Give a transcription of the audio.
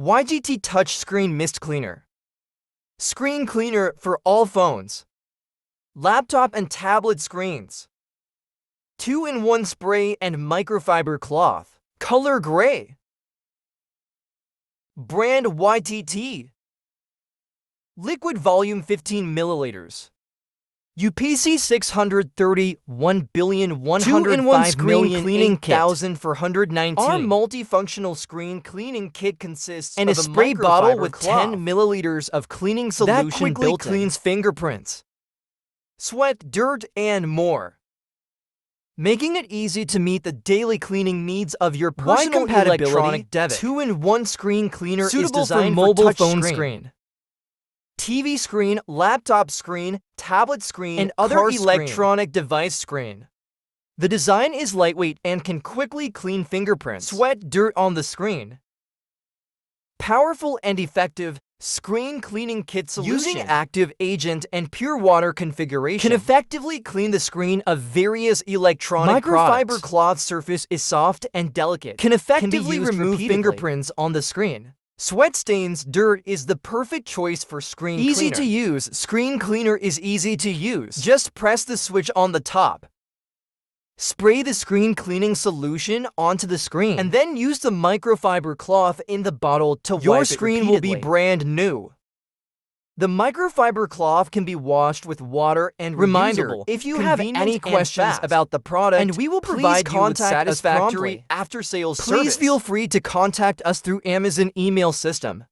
YTT Touchscreen Mist Cleaner. Screen cleaner for all phones, laptop and tablet screens. 2-in-1 spray and microfiber cloth. Color gray. Brand YTT. Liquid volume 15 milliliters. UPC 630 1,105 screen cleaning kit 8,419. Our multifunctional screen cleaning kit consists of a spray bottle with 10 milliliters of cleaning solution that quickly cleans fingerprints, sweat, dirt, and more, making it easy to meet the daily cleaning needs of your personal electronic device. 2-in-1 screen cleaner suitable is designed for mobile phone screen, TV screen, laptop screen, tablet screen, and other electronic device screen. The design is lightweight and can quickly clean fingerprints, sweat, dirt on the screen. Powerful and effective screen cleaning kit solution using active agent and pure water configuration can effectively clean the screen of various electronic products. Microfiber cloth surface is soft and delicate, can effectively remove fingerprints on the screen. Sweat stains, dirt is the perfect choice for screen cleaner. Easy to use. Screen cleaner is easy to use. Just press the switch on the top. Spray the screen cleaning solution onto the screen, and then use the microfiber cloth in the bottle to wipe it repeatedly. Your screen will be brand new. The microfiber cloth can be washed with water and reusable. If you have any questions about the product, and we will provide you with satisfactory after-sales service, please feel free to contact us through Amazon email system.